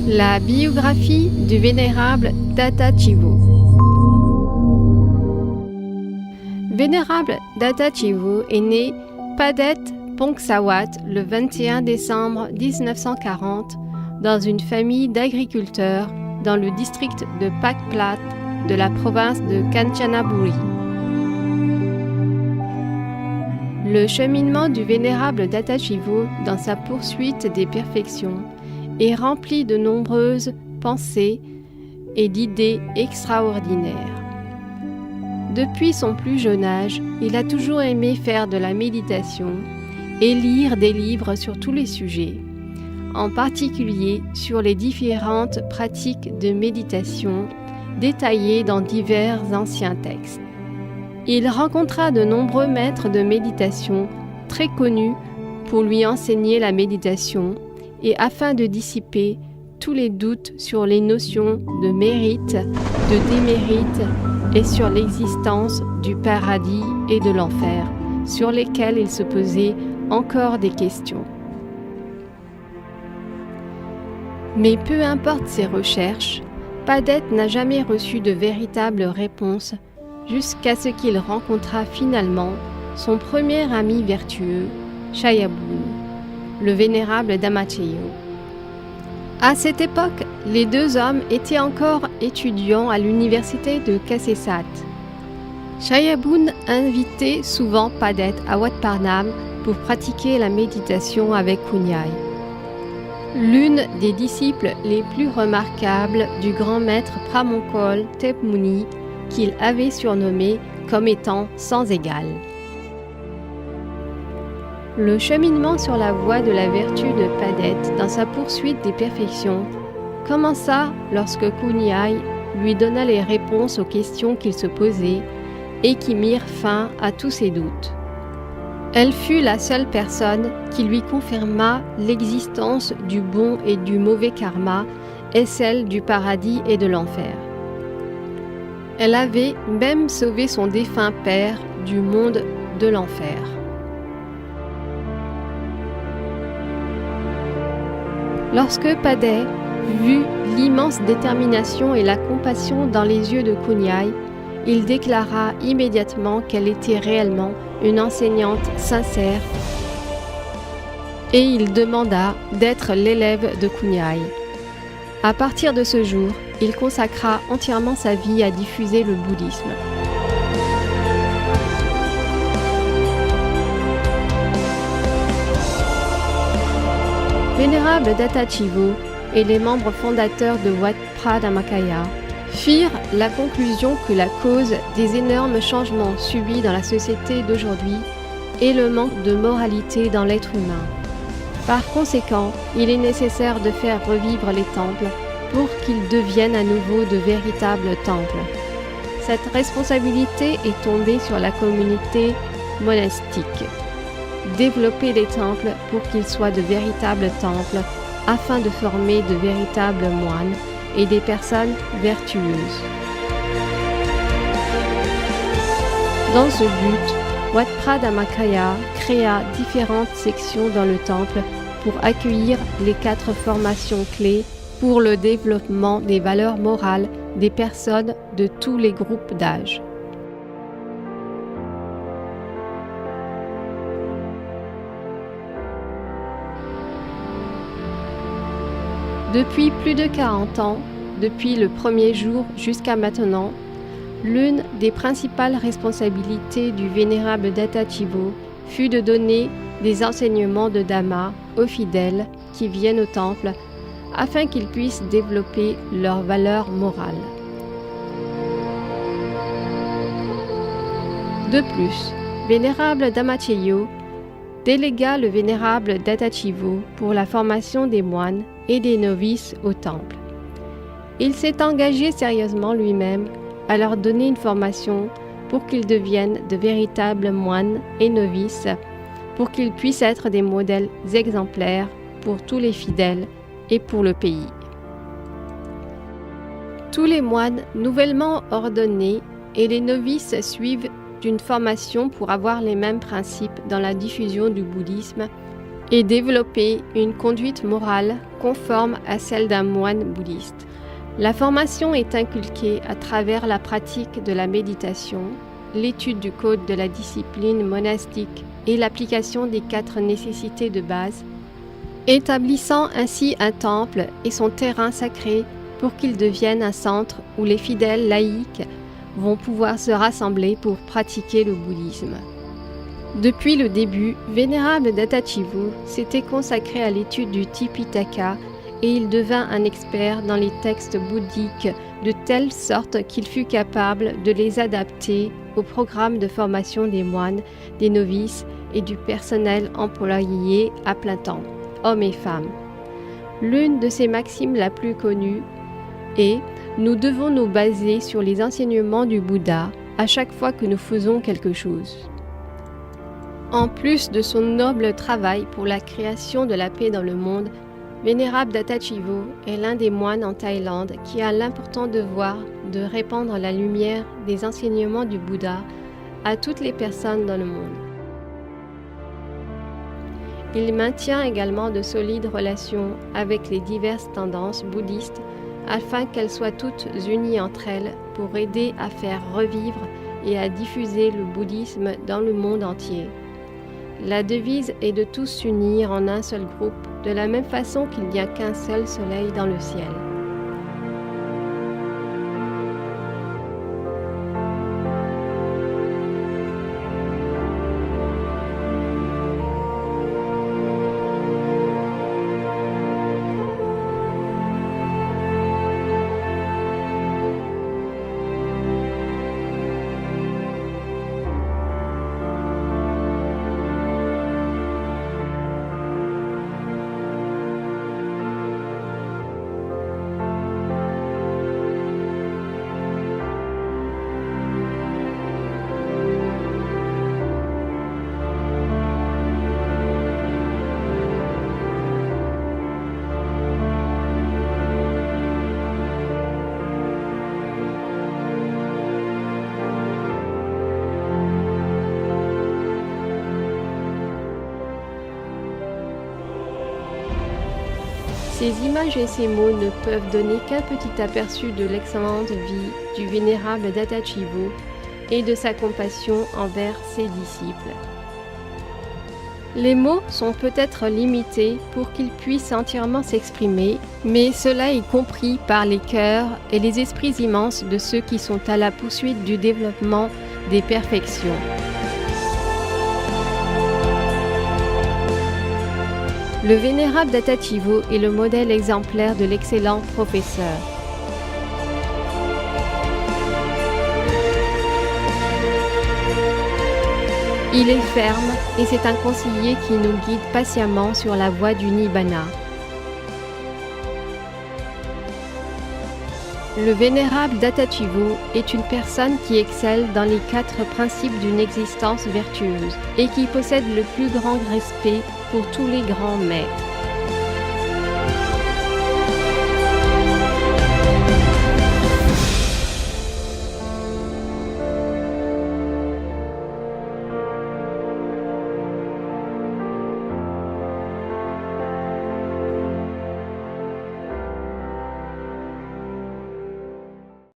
La biographie du vénérable Datta Chivo. Vénérable Datta Chivo est né Padet Phongsawat le 21 décembre 1940 dans une famille d'agriculteurs dans le district de Pakplat de la province de Kanchanaburi. Le cheminement du vénérable Datta Chivo dans sa poursuite des perfections est rempli de nombreuses pensées et d'idées extraordinaires. Depuis son plus jeune âge, il a toujours aimé faire de la méditation et lire des livres sur tous les sujets, en particulier sur les différentes pratiques de méditation détaillées dans divers anciens textes. Il rencontra de nombreux maîtres de méditation très connus pour lui enseigner la méditation et afin de dissiper tous les doutes sur les notions de mérite, de démérite et sur l'existence du paradis et de l'enfer, sur lesquels il se posait encore des questions. Mais peu importe ses recherches, Padet n'a jamais reçu de véritable réponse jusqu'à ce qu'il rencontra finalement son premier ami vertueux, Chayabun, le vénérable Dhammacheyo. À cette époque, les deux hommes étaient encore étudiants à l'université de Kasetsat. Chayabun invitait souvent Padet à Wat Parnam pour pratiquer la méditation avec Kunyai, l'une des disciples les plus remarquables du grand maître Pramonkol Tep Muni, qu'il avait surnommé comme étant sans égal. Le cheminement sur la voie de la vertu de Padet dans sa poursuite des perfections commença lorsque Kunyai lui donna les réponses aux questions qu'il se posait et qui mirent fin à tous ses doutes. Elle fut la seule personne qui lui confirma l'existence du bon et du mauvais karma et celle du paradis et de l'enfer. Elle avait même sauvé son défunt père du monde de l'enfer. Lorsque Padet vit l'immense détermination et la compassion dans les yeux de Kunyai, il déclara immédiatement qu'elle était réellement une enseignante sincère et il demanda d'être l'élève de Kunyai. À partir de ce jour, il consacra entièrement sa vie à diffuser le bouddhisme. Vénérable Datta Chivo et les membres fondateurs de Wat Phra Dhammakaya firent la conclusion que la cause des énormes changements subis dans la société d'aujourd'hui est le manque de moralité dans l'être humain. Par conséquent, il est nécessaire de faire revivre les temples pour qu'ils deviennent à nouveau de véritables temples. Cette responsabilité est tombée sur la communauté monastique. Développer les temples pour qu'ils soient de véritables temples afin de former de véritables moines et des personnes vertueuses. Dans ce but, Wat Phra Dhammakaya créa différentes sections dans le temple pour accueillir les 4 formations clés pour le développement des valeurs morales des personnes de tous les groupes d'âge. Depuis plus de 40 ans, depuis le premier jour jusqu'à maintenant, l'une des principales responsabilités du vénérable Datta Chivo fut de donner des enseignements de Dhamma aux fidèles qui viennent au temple afin qu'ils puissent développer leurs valeurs morales. De plus, vénérable Dhammacheyo délégua le vénérable Datta Chivo pour la formation des moines et des novices au temple. Il s'est engagé sérieusement lui-même à leur donner une formation pour qu'ils deviennent de véritables moines et novices, pour qu'ils puissent être des modèles exemplaires pour tous les fidèles et pour le pays. Tous les moines nouvellement ordonnés et les novices suivent d'une formation pour avoir les mêmes principes dans la diffusion du bouddhisme et développer une conduite morale conforme à celle d'un moine bouddhiste. La formation est inculquée à travers la pratique de la méditation, l'étude du code de la discipline monastique et l'application des 4 nécessités de base, établissant ainsi un temple et son terrain sacré pour qu'il devienne un centre où les fidèles laïcs vont pouvoir se rassembler pour pratiquer le bouddhisme. Depuis le début, Vénérable Datta Chivu s'était consacré à l'étude du Tipitaka et il devint un expert dans les textes bouddhiques de telle sorte qu'il fut capable de les adapter au programme de formation des moines, des novices et du personnel employé à plein temps, hommes et femmes. L'une de ses maximes la plus connue est « Nous devons nous baser sur les enseignements du Bouddha à chaque fois que nous faisons quelque chose ». En plus de son noble travail pour la création de la paix dans le monde, Vénérable Datta Chivu est l'un des moines en Thaïlande qui a l'important devoir de répandre la lumière des enseignements du Bouddha à toutes les personnes dans le monde. Il maintient également de solides relations avec les diverses tendances bouddhistes afin qu'elles soient toutes unies entre elles pour aider à faire revivre et à diffuser le bouddhisme dans le monde entier. La devise est de tous s'unir en un seul groupe, de la même façon qu'il n'y a qu'un seul soleil dans le ciel. Ces images et ces mots ne peuvent donner qu'un petit aperçu de l'excellente vie du Vénérable Datta Chivu et de sa compassion envers ses disciples. Les mots sont peut-être limités pour qu'ils puissent entièrement s'exprimer, mais cela est compris par les cœurs et les esprits immenses de ceux qui sont à la poursuite du développement des perfections. Le Vénérable Datta Chivu est le modèle exemplaire de l'excellent professeur. Il est ferme et c'est un conseiller qui nous guide patiemment sur la voie du Nibbana. Le Vénérable Datta Chivu est une personne qui excelle dans les 4 principes d'une existence vertueuse et qui possède le plus grand respect pour tous les grands maîtres.